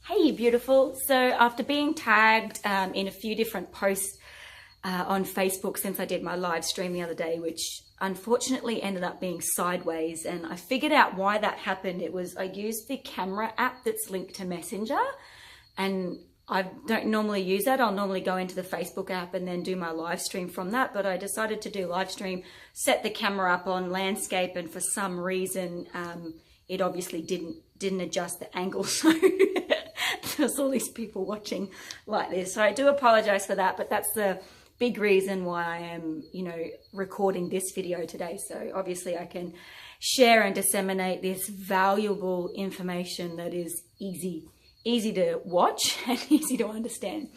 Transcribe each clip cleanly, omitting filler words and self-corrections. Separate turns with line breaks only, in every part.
Hey, beautiful. So after being tagged in a few different posts on Facebook since I did my live stream the other day, which unfortunately ended up being sideways, and I figured out why that happened. It was I used the camera app that's linked to Messenger, and I don't normally use that. I'll normally go into the Facebook app and then do my live stream from that, but I decided to do live stream, set the camera up on landscape, and for some reason it obviously didn't adjust the angle, so there's all these people watching like this. So I do apologize for that, but that's the big reason why I am, recording this video today. So obviously I can share and disseminate this valuable information that is easy to watch and easy to understand.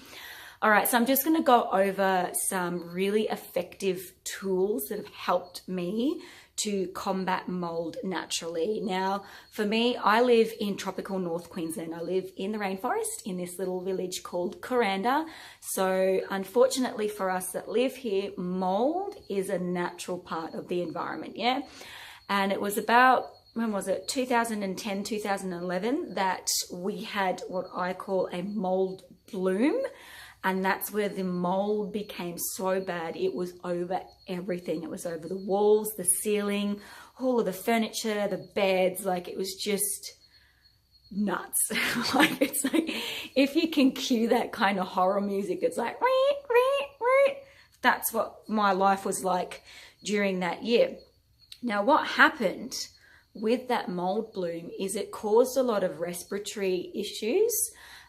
All right, so I'm just going to go over some really effective tools that have helped me to combat mold naturally. Now, for me, I live in tropical North Queensland. I live in the rainforest in this little village called Kuranda. So unfortunately for us that live here, mold is a natural part of the environment, yeah? And it was about, when was it, 2010, 2011, that we had what I call a mold bloom. And that's where the mold became so bad. It was over everything. It was over the walls, the ceiling, all of the furniture, the beds. Like, it was just nuts. Like, it's like, if you can cue that kind of horror music, it's like, ree, ree, ree. That's what my life was like during that year. Now, what happened with that mold bloom is it caused a lot of respiratory issues.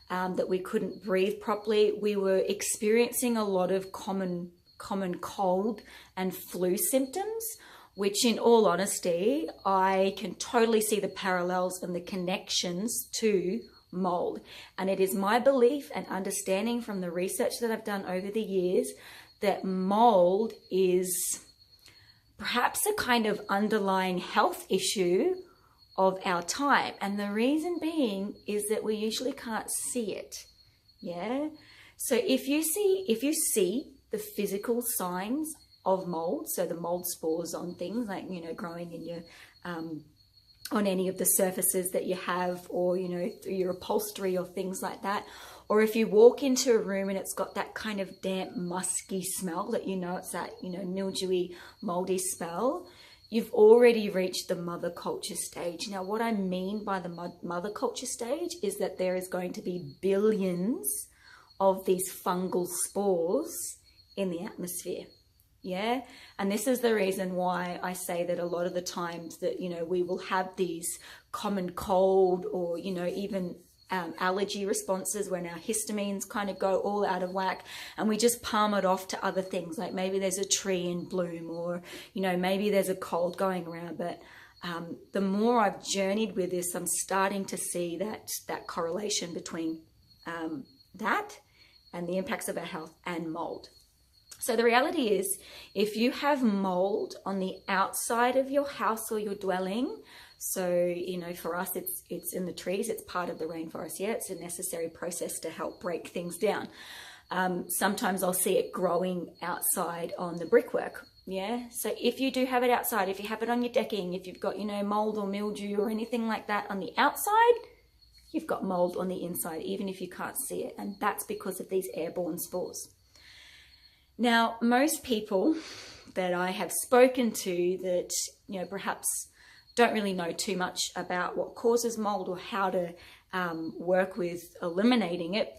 That we couldn't breathe properly. We were experiencing a lot of common cold and flu symptoms, which in all honesty, I can totally see the parallels and the connections to mold. And it is my belief and understanding from the research that I've done over the years that mold is perhaps a kind of underlying health issue of our time. And the reason being is that we usually can't see it. Yeah. So if you see the physical signs of mold, so the mold spores on things like, growing in your, on any of the surfaces that you have, or, through your upholstery or things like that. Or if you walk into a room and it's got that kind of damp, musky smell that, it's that, mildewy, moldy smell, you've already reached the mother culture stage. Now, what I mean by the mother culture stage is that there is going to be billions of these fungal spores in the atmosphere. Yeah. And this is the reason why I say that a lot of the times that, we will have these common cold or, even allergy responses when our histamines kind of go all out of whack, and we just palm it off to other things, like maybe there's a tree in bloom, or maybe there's a cold going around. But the more I've journeyed with this, I'm starting to see that correlation between that and the impacts of our health and mold. So the reality is, if you have mold on the outside of your house or your dwelling, so, for us, it's in the trees, it's part of the rainforest. Yeah, it's a necessary process to help break things down. Sometimes I'll see it growing outside on the brickwork. Yeah, so if you do have it outside, if you have it on your decking, if you've got, mold or mildew or anything like that on the outside, you've got mold on the inside, even if you can't see it. And that's because of these airborne spores. Now, most people that I have spoken to that, perhaps don't really know too much about what causes mold or how to work with eliminating it,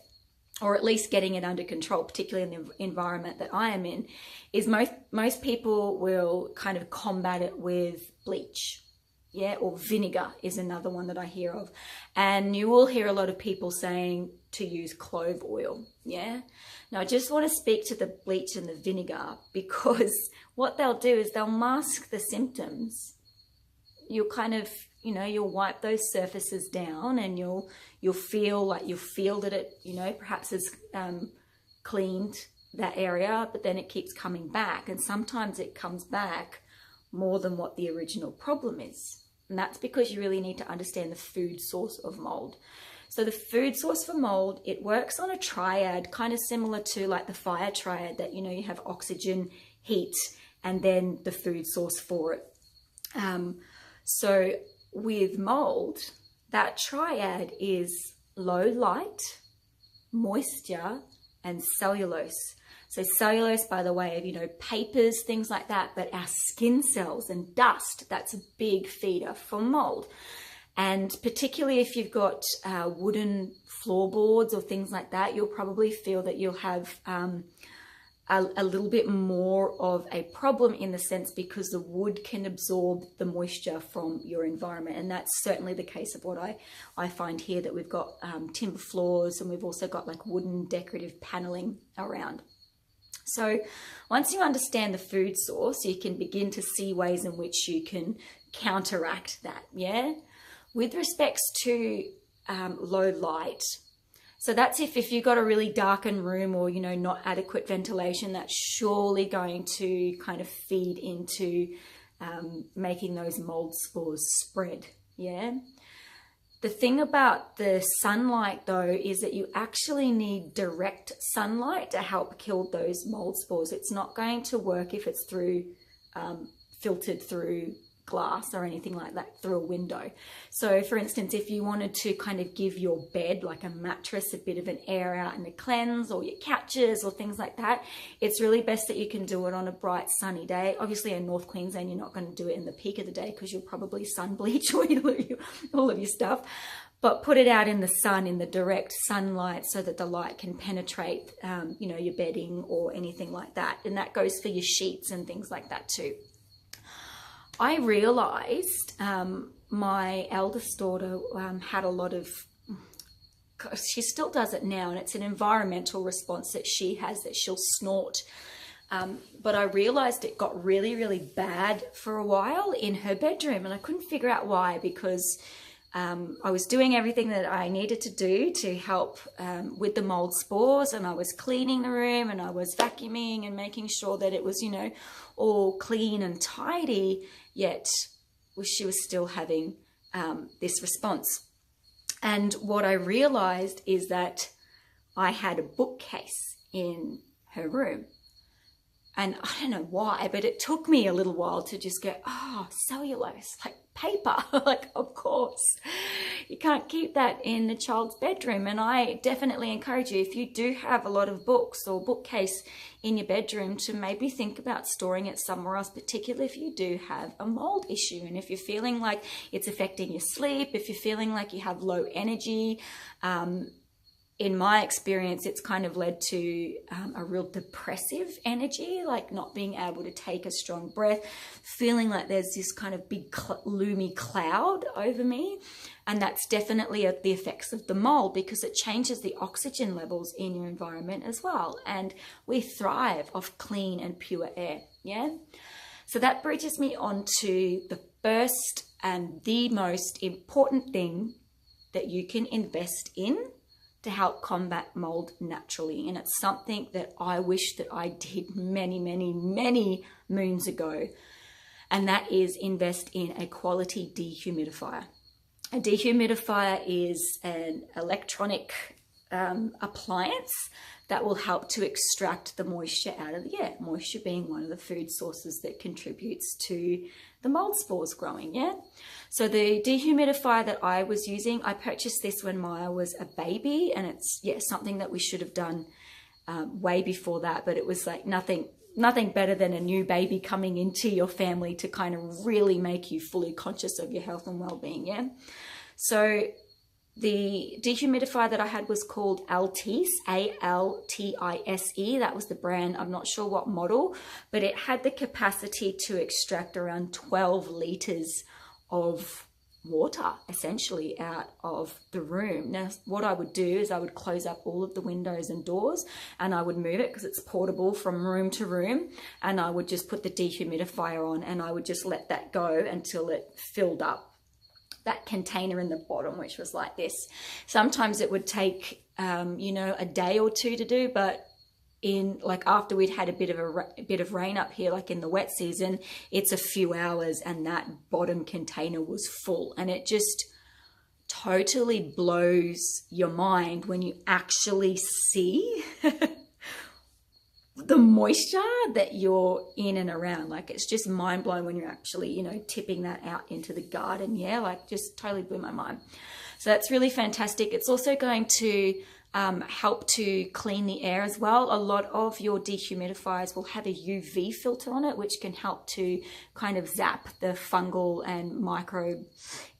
or at least getting it under control, particularly in the environment that I am in, is most people will kind of combat it with bleach. Yeah, or vinegar is another one that I hear of. And you will hear a lot of people saying to use clove oil. Yeah. Now, I just want to speak to the bleach and the vinegar, because what they'll do is they'll mask the symptoms. You'll kind of, you'll wipe those surfaces down, and you'll feel like that it, perhaps has cleaned that area, but then it keeps coming back. And sometimes it comes back more than what the original problem is. And that's because you really need to understand the food source of mold. So the food source for mold, it works on a triad, kind of similar to like the fire triad, that, you have oxygen, heat, and then the food source for it. So with mold, that triad is low light, moisture, and cellulose. So cellulose by the way of, you know, papers, things like that, but our skin cells and dust, that's a big feeder for mold. And particularly if you've got wooden floorboards or things like that, you'll probably feel that you'll have a little bit more of a problem in the sense because the wood can absorb the moisture from your environment. And that's certainly the case of what I find here, that we've got timber floors, and we've also got like wooden decorative paneling around. So once you understand the food source, you can begin to see ways in which you can counteract that, yeah? With respects to low light, so that's if you've got a really darkened room or, you know, not adequate ventilation, that's surely going to kind of feed into making those mold spores spread, yeah? The thing about the sunlight though is that you actually need direct sunlight to help kill those mold spores. It's not going to work if it's through filtered through glass or anything like that, through a window. So for instance, if you wanted to kind of give your bed, like a mattress, a bit of an air out and a cleanse, or your couches or things like that, it's really best that you can do it on a bright sunny day. Obviously in North Queensland you're not going to do it in the peak of the day because you'll probably sun bleach all of your stuff, but put it out in the sun, in the direct sunlight, so that the light can penetrate you know, your bedding or anything like that. And that goes for your sheets and things like that too. I realized my eldest daughter had a lot of, she still does it now, and it's an environmental response that she has, that she'll snort. But I realized it got really, really bad for a while in her bedroom, and I couldn't figure out why, because I was doing everything that I needed to do to help with the mold spores, and I was cleaning the room, and I was vacuuming and making sure that it was, you know, all clean and tidy, yet she was still having this response. And what I realized is that I had a bookcase in her room. And I don't know why, but it took me a little while to just go, oh, cellulose, like paper, like of course. You can't keep that in a child's bedroom. And I definitely encourage you, if you do have a lot of books or bookcase in your bedroom, to maybe think about storing it somewhere else, particularly if you do have a mold issue. And if you're feeling like it's affecting your sleep, if you're feeling like you have low energy, in my experience, it's kind of led to a real depressive energy, like not being able to take a strong breath, feeling like there's this kind of big loomy cloud over me. And that's definitely the effects of the mold, because it changes the oxygen levels in your environment as well. And we thrive off clean and pure air, yeah? So that bridges me on to the first and the most important thing that you can invest in to help combat mold naturally. And it's something that I wish that I did many, many, many moons ago. And that is invest in a quality dehumidifier. A dehumidifier is an electronic appliance that will help to extract the moisture out of the air. Moisture being one of the food sources that contributes to the mold spores growing, yeah? So the dehumidifier that I was using, I purchased this when Maya was a baby, and it's, yeah, something that we should have done way before that, but it was like nothing better than a new baby coming into your family to kind of really make you fully conscious of your health and well-being, yeah? So the dehumidifier that I had was called Altise, A-L-T-I-S-E. That was the brand. I'm not sure what model, but it had the capacity to extract around 12 liters of water, essentially, out of the room. Now, what I would do is I would close up all of the windows and doors, and I would move it because it's portable from room to room, and I would just put the dehumidifier on, and I would just let that go until it filled up that container in the bottom, which was like this. Sometimes it would take, you know, a day or two to do, but in like after we'd had a bit of rain up here, like in the wet season, it's a few hours and that bottom container was full. And it just totally blows your mind when you actually see the moisture that you're in and around. Like, it's just mind blowing when you're actually, you know, tipping that out into the garden. Yeah, like just totally blew my mind. So that's really fantastic. It's also going to help to clean the air as well. A lot of your dehumidifiers will have a UV filter on it, which can help to kind of zap the fungal and microbe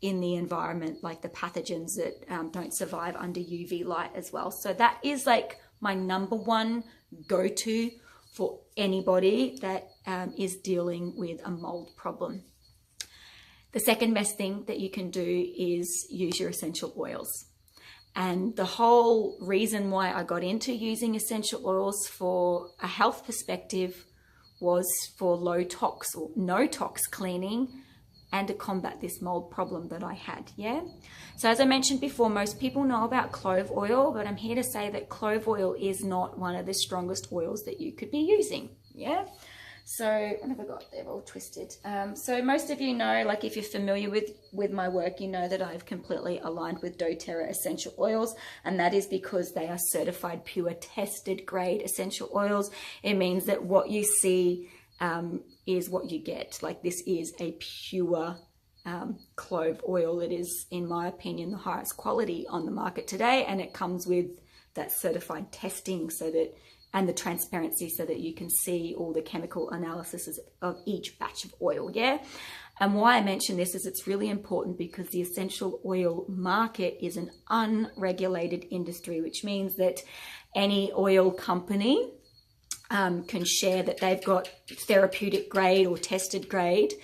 in the environment, like the pathogens that don't survive under UV light as well. So that is like my number one go-to for anybody that is dealing with a mold problem. The second best thing that you can do is use your essential oils. And the whole reason why I got into using essential oils for a health perspective was for low tox or no tox cleaning and to combat this mold problem that I had, yeah? So as I mentioned before, most people know about clove oil, but I'm here to say that clove oil is not one of the strongest oils that you could be using, yeah? So, what have I got? They're all twisted. So most of you know, like if you're familiar with my work, you know that I've completely aligned with doTERRA essential oils, and that is because they are certified pure tested grade essential oils. It means that what you see is what you get. Like this is a pure clove oil. It is, in my opinion, the highest quality on the market today, and it comes with that certified testing so that and the transparency so that you can see all the chemical analysis of each batch of oil, yeah? And why I mention this is it's really important because the essential oil market is an unregulated industry, which means that any oil company can share that they've got therapeutic grade or tested grade,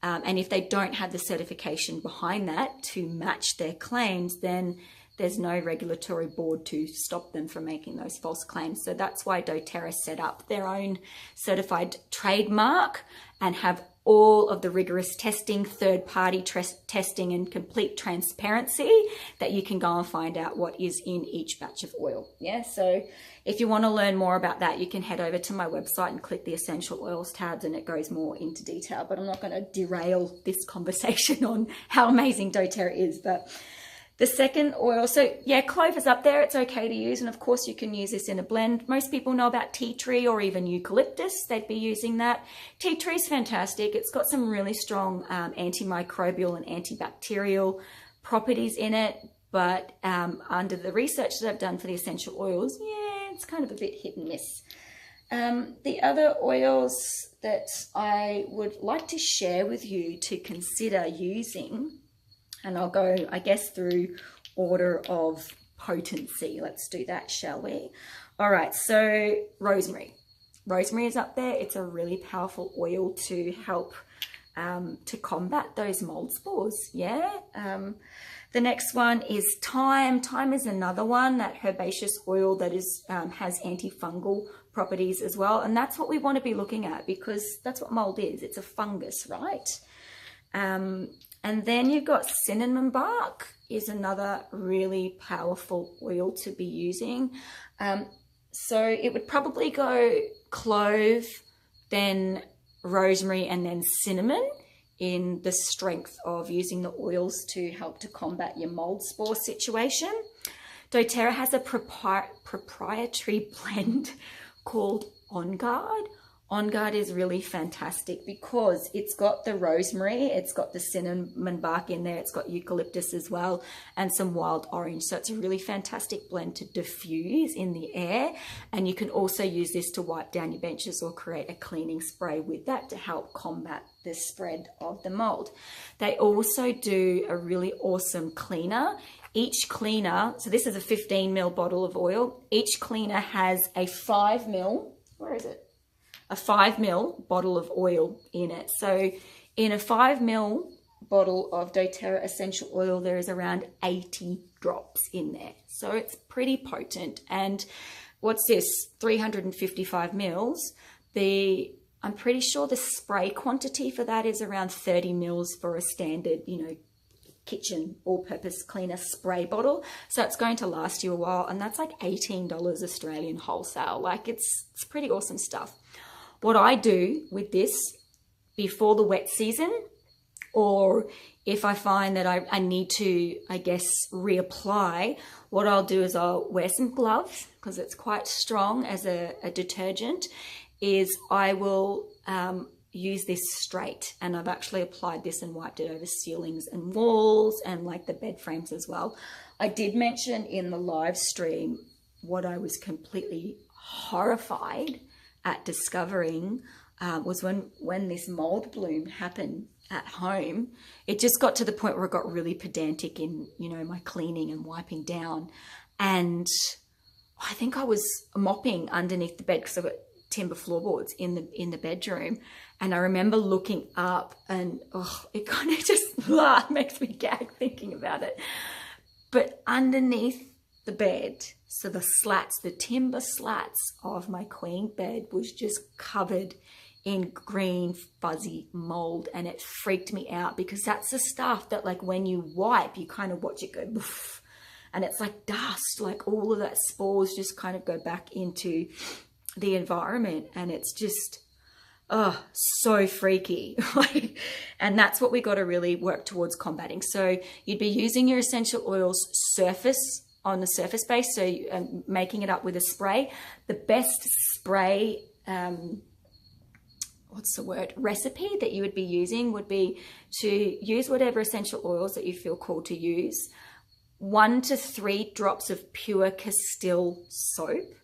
and if they don't have the certification behind that to match their claims, then there's no regulatory board to stop them from making those false claims. So that's why doTERRA set up their own certified trademark and have all of the rigorous testing, third-party testing and complete transparency that you can go and find out what is in each batch of oil. Yeah, so if you want to learn more about that, you can head over to my website and click the essential oils tabs and it goes more into detail. But I'm not going to derail this conversation on how amazing doTERRA is. But the second oil, so yeah, clove is up there. It's okay to use. And of course you can use this in a blend. Most people know about tea tree or even eucalyptus. They'd be using that. Tea tree is fantastic. It's got some really strong antimicrobial and antibacterial properties in it. But under the research that I've done for the essential oils, yeah, it's kind of a bit hit and miss. The other oils that I would like to share with you to consider using, and I'll go, I guess, through order of potency. Let's do that, shall we? All right, so rosemary. Rosemary is up there. It's a really powerful oil to help to combat those mold spores, yeah? The next one is thyme. Thyme is another one, that herbaceous oil that is has antifungal properties as well. And that's what we want to be looking at because that's what mold is. It's a fungus, right? And then you've got cinnamon bark is another really powerful oil to be using. So it would probably go clove, then rosemary, and then cinnamon in the strength of using the oils to help to combat your mold spore situation. doTERRA has a proprietary blend called OnGuard. OnGuard is really fantastic because it's got the rosemary, it's got the cinnamon bark in there, it's got eucalyptus as well, and some wild orange. So it's a really fantastic blend to diffuse in the air. And you can also use this to wipe down your benches or create a cleaning spray with that to help combat the spread of the mold. They also do a really awesome cleaner. Each cleaner, so this is a 15 ml bottle of oil. Each cleaner has a 5 ml, where is it? A 5 ml bottle of oil in it. So in a 5 ml bottle of doTERRA essential oil, there is around 80 drops in there. So it's pretty potent. And what's this? 355 mils. I'm pretty sure the spray quantity for that is around 30 mils for a standard, kitchen all-purpose cleaner spray bottle. So it's going to last you a while, and that's like $18 Australian wholesale. Like it's pretty awesome stuff. What I do with this before the wet season, or if I find that I need to, I guess, reapply, what I'll do is I'll wear some gloves because it's quite strong as a detergent, is I will use this straight, and I've actually applied this and wiped it over ceilings and walls and like the bed frames as well. I did mention in the live stream what I was completely horrified at discovering was when this mold bloom happened at home. It just got to the point where it got really pedantic in, you know, my cleaning and wiping down. And I think I was mopping underneath the bed because I've got timber floorboards in the bedroom. And I remember looking up and it kind of just makes me gag thinking about it. But underneath the bed, so the slats, the timber slats of my queen bed was just covered in green fuzzy mold, and it freaked me out because that's the stuff that, like, when you wipe, you kind of watch it go poof, and it's like dust, like all of that spores just kind of go back into the environment, and it's just so freaky. And that's what we got to really work towards combating. So you'd be using your essential oils on the surface base, so making it up with a spray. The best spray recipe that you would be using would be to use whatever essential oils that you feel called to use. 1 to 3 drops of pure Castile soap,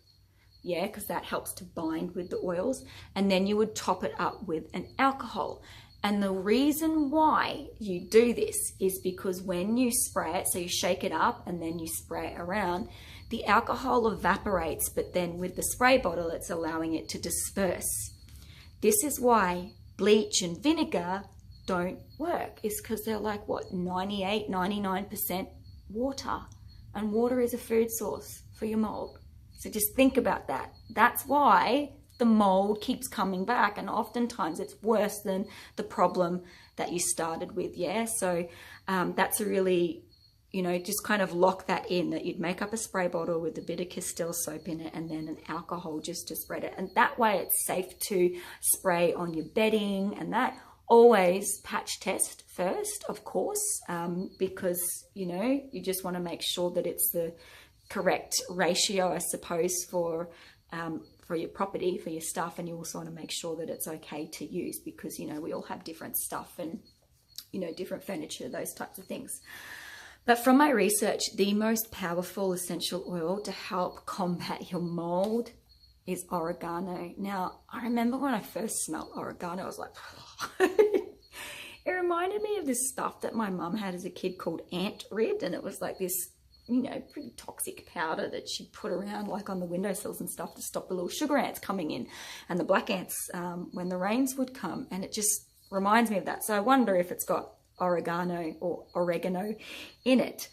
because that helps to bind with the oils, and then you would top it up with an alcohol. And the reason why you do this is because when you spray it, so you shake it up and then you spray it around, the alcohol evaporates, but then with the spray bottle, it's allowing it to disperse. This is why bleach and vinegar don't work, is because they're like, 98, 99% water. And water is a food source for your mold. So just think about that. That's why the mold keeps coming back, and oftentimes it's worse than the problem that you started with. So that's a really, just kind of lock that in, that you'd make up a spray bottle with a bit of Castile soap in it and then an alcohol just to spread it. And that way it's safe to spray on your bedding, and that. Always patch test first, of course, because, you just want to make sure that it's the correct ratio, I suppose, for your property, for your stuff. And you also want to make sure that it's okay to use, because, we all have different stuff and, different furniture, those types of things. But from my research, the most powerful essential oil to help combat your mold is oregano. Now, I remember when I first smelled oregano, I was like, it reminded me of this stuff that my mum had as a kid called ant rid, and it was like this, pretty toxic powder that she put around like on the windowsills and stuff to stop the little sugar ants coming in and the black ants when the rains would come. And it just reminds me of that. So I wonder if it's got oregano in it.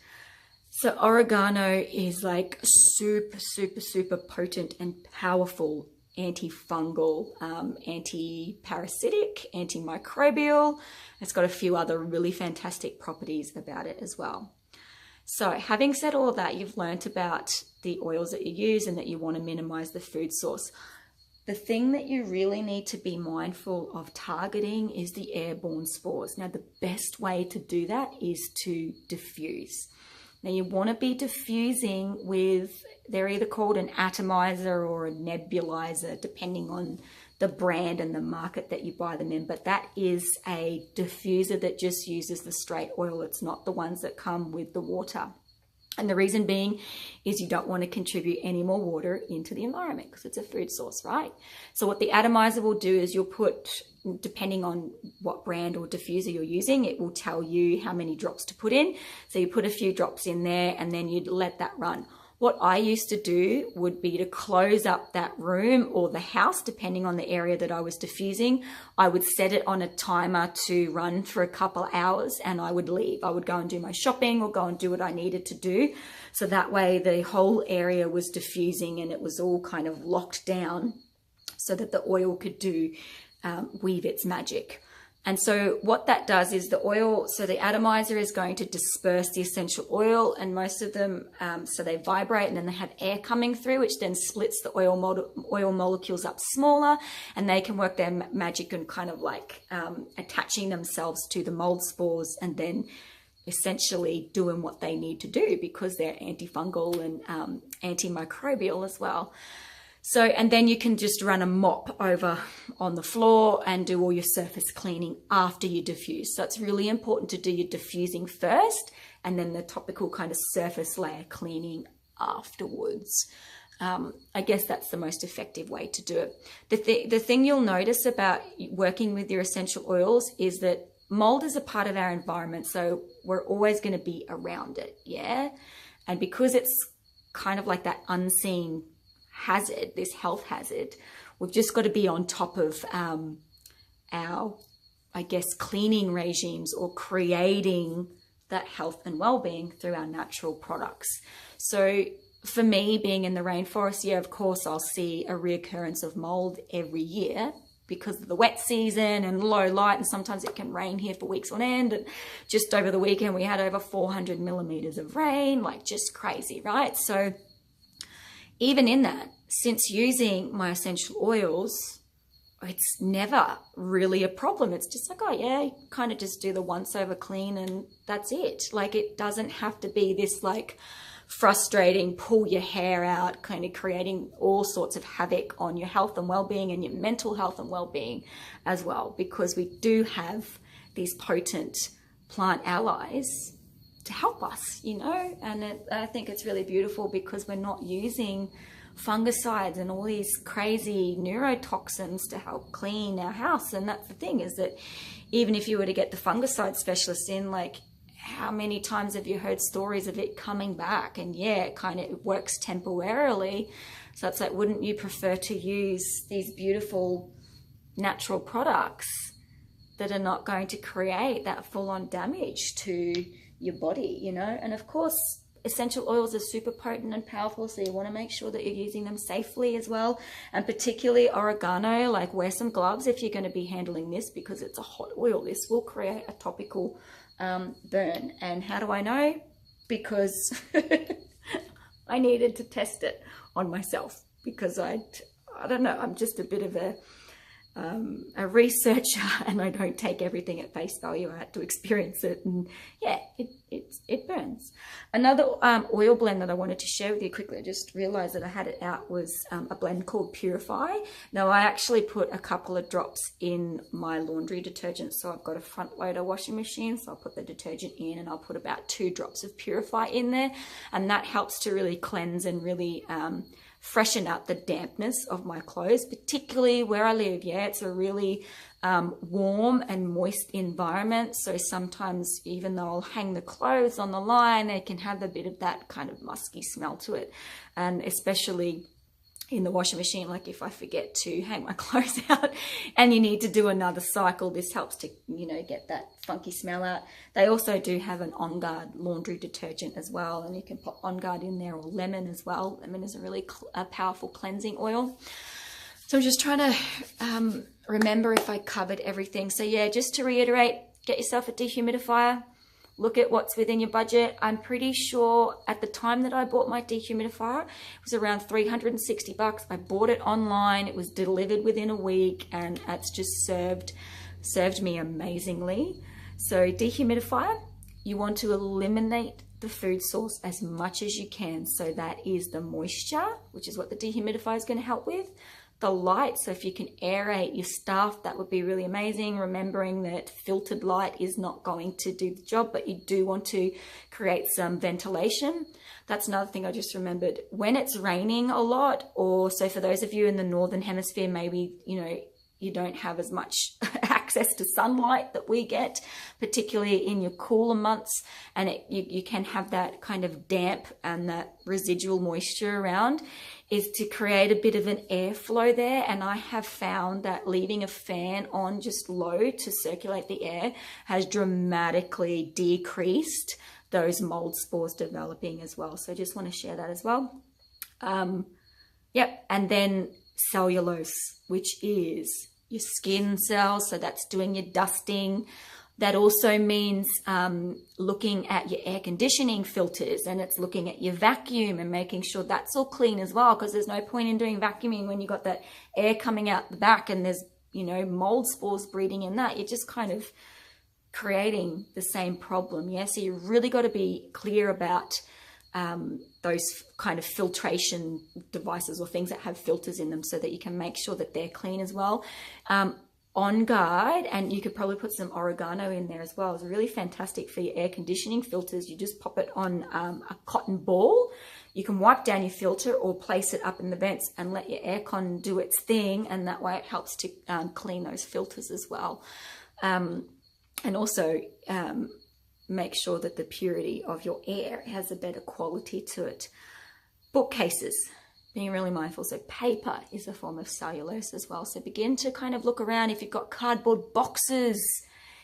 So oregano is like super, super, super potent and powerful anti-fungal, anti-parasitic, antimicrobial. It's got a few other really fantastic properties about it as well. So having said all of that, you've learnt about the oils that you use and that you want to minimize the food source. The thing that you really need to be mindful of targeting is the airborne spores. Now, the best way to do that is to diffuse. Now, you want to be diffusing with, they're either called an atomizer or a nebulizer, depending on the brand and the market that you buy them in. But that is a diffuser that just uses the straight oil. It's not the ones that come with the water. And the reason being is you don't want to contribute any more water into the environment because it's a food source, right? So what the atomizer will do is you'll put, depending on what brand or diffuser you're using, it will tell you how many drops to put in. So you put a few drops in there and then you'd let that run. What I used to do would be to close up that room or the house, depending on the area that I was diffusing. I would set it on a timer to run for a couple hours and I would leave. I would go and do my shopping or go and do what I needed to do. So that way the whole area was diffusing and it was all kind of locked down so that the oil could weave its magic. And so what that does is the oil, so the atomizer is going to disperse the essential oil, and most of them, so they vibrate and then they have air coming through, which then splits the oil molecules up smaller, and they can work their magic and kind of like attaching themselves to the mold spores and then essentially doing what they need to do because they're antifungal and antimicrobial as well. So, and then you can just run a mop over on the floor and do all your surface cleaning after you diffuse. So it's really important to do your diffusing first and then the topical kind of surface layer cleaning afterwards. I guess that's the most effective way to do it. The thing you'll notice about working with your essential oils is that mold is a part of our environment, so we're always going to be around it, yeah? And because it's kind of like that unseen hazard, this health hazard, we've just got to be on top of our, I guess, cleaning regimes or creating that health and well-being through our natural products. So for me, being in the rainforest, yeah, of course, I'll see a reoccurrence of mold every year because of the wet season and low light, and sometimes it can rain here for weeks on end. And just over the weekend, we had over 400 millimeters of rain, like just crazy, right? So even in that, since using my essential oils, it's never really a problem. It's just like, oh yeah, you kind of just do the once over clean and that's it. Like it doesn't have to be this like frustrating, pull your hair out, kind of creating all sorts of havoc on your health and well-being and your mental health and well-being as well, because we do have these potent plant allies to help us, you know. And I think it's really beautiful because we're not using fungicides and all these crazy neurotoxins to help clean our house. And that's the thing, is that even if you were to get the fungicide specialist in, like, how many times have you heard stories of it coming back? And yeah, it works temporarily. So it's like, wouldn't you prefer to use these beautiful natural products that are not going to create that full-on damage to your body, you know? And of course, essential oils are super potent and powerful, so you want to make sure that you're using them safely as well. And particularly oregano, like wear some gloves if you're going to be handling this, because it's a hot oil. This will create a topical burn. And how do I know? Because I needed to test it on myself, because I don't know, I'm just a bit of a researcher, and I don't take everything at face value. I had to experience it, and yeah, it burns. Another oil blend that I wanted to share with you quickly, I just realized that I had it out, was a blend called Purify. Now I actually put a couple of drops in my laundry detergent, so I've got a front loader washing machine, so I'll put the detergent in and I'll put about 2 drops of Purify in there, and that helps to really cleanse and really freshen up the dampness of my clothes, particularly where I live. Yeah, it's a really warm and moist environment, so sometimes even though I'll hang the clothes on the line, they can have a bit of that kind of musky smell to it. And especially in the washing machine, like if I forget to hang my clothes out and you need to do another cycle, this helps to, you know, get that funky smell out. They also do have an OnGuard laundry detergent as well, and you can put OnGuard in there, or lemon as well. Lemon is a really powerful cleansing oil. So I'm just trying to remember if I covered everything. So yeah, just to reiterate, get yourself a dehumidifier. Look at what's within your budget. I'm pretty sure at the time that I bought my dehumidifier, it was around 360 bucks. I bought it online. It was delivered within a week, and it's just served me amazingly. So dehumidifier, you want to eliminate the food source as much as you can. So that is the moisture, which is what the dehumidifier is going to help with. The light, so if you can aerate your stuff, that would be really amazing. Remembering that filtered light is not going to do the job, but you do want to create some ventilation. That's another thing I just remembered. When it's raining a lot, or so for those of you in the northern hemisphere, maybe, you know, you don't have as much access to sunlight that we get, particularly in your cooler months, and you can have that kind of damp and that residual moisture around, is to create a bit of an airflow there. And I have found that leaving a fan on just low to circulate the air has dramatically decreased those mold spores developing as well. So I just want to share that as well. Yep, and then cellulose, which is your skin cells, so that's doing your dusting. That also means looking at your air conditioning filters, and it's looking at your vacuum and making sure that's all clean as well, because there's no point in doing vacuuming when you've got that air coming out the back and there's, you know, mold spores breeding in that. You're just kind of creating the same problem. Yeah, so you really got to be clear about those kind of filtration devices or things that have filters in them so that you can make sure that they're clean as well. OnGuard, and you could probably put some oregano in there as well. It's really fantastic for your air conditioning filters. You just pop it on a cotton ball. You can wipe down your filter or place it up in the vents and let your aircon do its thing, and that way it helps to clean those filters as well. And also make sure that the purity of your air has a better quality to it. Bookcases, being really mindful. So paper is a form of cellulose as well. So begin to kind of look around. If you've got cardboard boxes,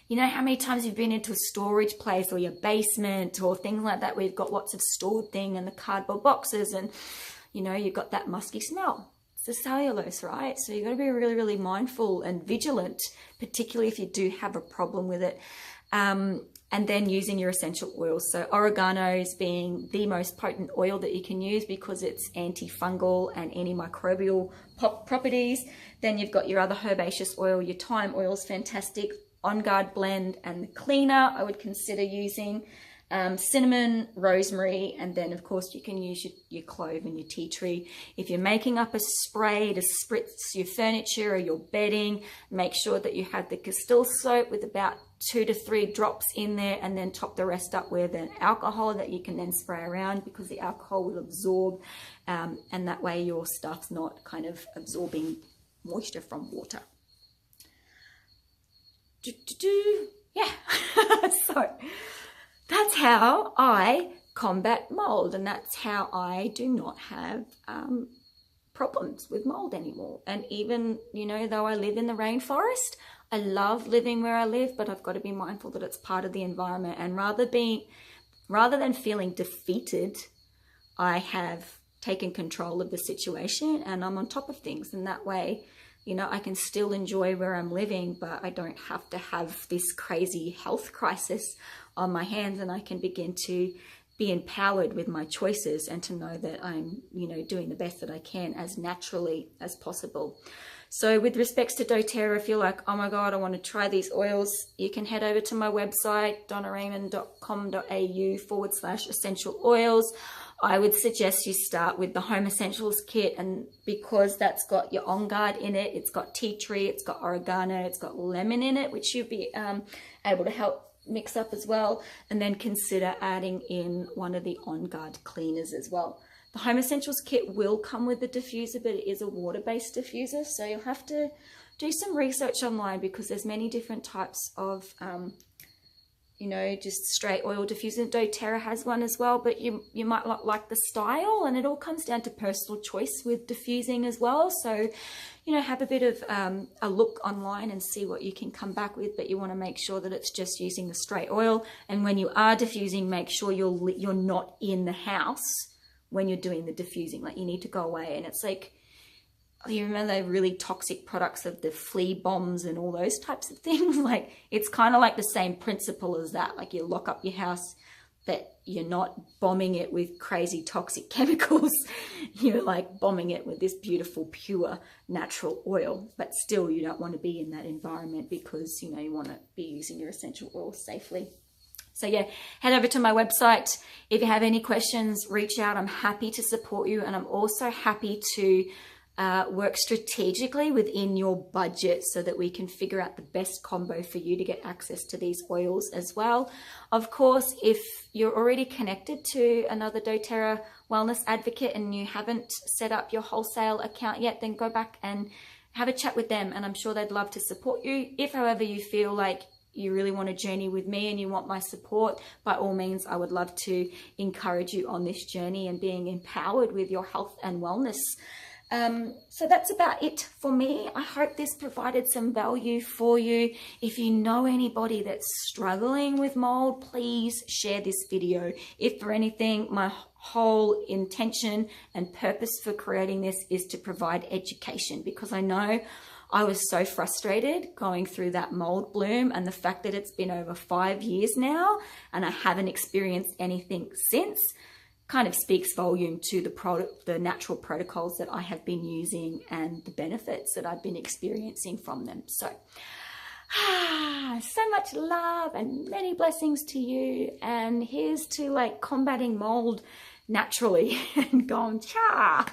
you know how many times you've been into a storage place or your basement or things like that where you've got lots of stored thing and the cardboard boxes, and you know, you've got that musky smell. It's the cellulose, right? So you've got to be really, really mindful and vigilant, particularly if you do have a problem with it. And then using your essential oils. So oreganos being the most potent oil that you can use because it's anti-fungal and antimicrobial properties. Then you've got your other herbaceous oil. Your thyme oil is fantastic. OnGuard blend and the cleaner I would consider using. Cinnamon, rosemary, and then of course you can use your clove and your tea tree. If you're making up a spray to spritz your furniture or your bedding, make sure that you have the Castile soap with about 2 to 3 drops in there, and then top the rest up with an alcohol that you can then spray around, because the alcohol will absorb, and that way your stuff's not kind of absorbing moisture from water. Yeah, so that's how I combat mold, and that's how I do not have problems with mold anymore. And even, you know, though I live in the rainforest, I love living where I live, but I've got to be mindful that it's part of the environment. And rather than feeling defeated, I have taken control of the situation and I'm on top of things. And that way, you know, I can still enjoy where I'm living, but I don't have to have this crazy health crisis on my hands, and I can begin to be empowered with my choices and to know that I'm, you know, doing the best that I can as naturally as possible. So with respects to doTERRA, if you're like, oh my God, I want to try these oils, you can head over to my website, donnaraymond.com.au/essential oils. I would suggest you start with the Home Essentials kit, and because that's got your OnGuard in it, it's got tea tree, it's got oregano, it's got lemon in it, which you'll be able to help mix up as well. And then consider adding in one of the OnGuard cleaners as well. The Home Essentials kit will come with the diffuser, but it is a water-based diffuser, so you'll have to do some research online, because there's many different types of you know, just straight oil diffuser. doTERRA has one as well, but you might not like the style, and it all comes down to personal choice with diffusing as well. So, you know, have a bit of a look online and see what you can come back with, but you want to make sure that it's just using the straight oil. And when you are diffusing, make sure you're not in the house when you're doing the diffusing. Like, you need to go away. And it's like, you remember the really toxic products of the flea bombs and all those types of things? Like, it's kind of like the same principle as that. Like, you lock up your house, but you're not bombing it with crazy toxic chemicals. You're like bombing it with this beautiful, pure, natural oil. But still, you don't want to be in that environment, because, you know, you want to be using your essential oil safely. So yeah, head over to my website. If you have any questions, reach out. I'm happy to support you. And I'm also happy to work strategically within your budget so that we can figure out the best combo for you to get access to these oils as well. Of course, if you're already connected to another doTERRA wellness advocate and you haven't set up your wholesale account yet, then go back and have a chat with them, and I'm sure they'd love to support you. If, however, you feel like you really want to journey with me and you want my support, by all means, I would love to encourage you on this journey and being empowered with your health and wellness. So that's about it for me. I hope this provided some value for you. If you know anybody that's struggling with mold, please share this video. If for anything, my whole intention and purpose for creating this is to provide education, because I know I was so frustrated going through that mold bloom, and the fact that it's been over 5 years now and I haven't experienced anything since kind of speaks volume to the natural protocols that I have been using and the benefits that I've been experiencing from them. So, so much love and many blessings to you. And here's to like combating mold naturally and gone cha.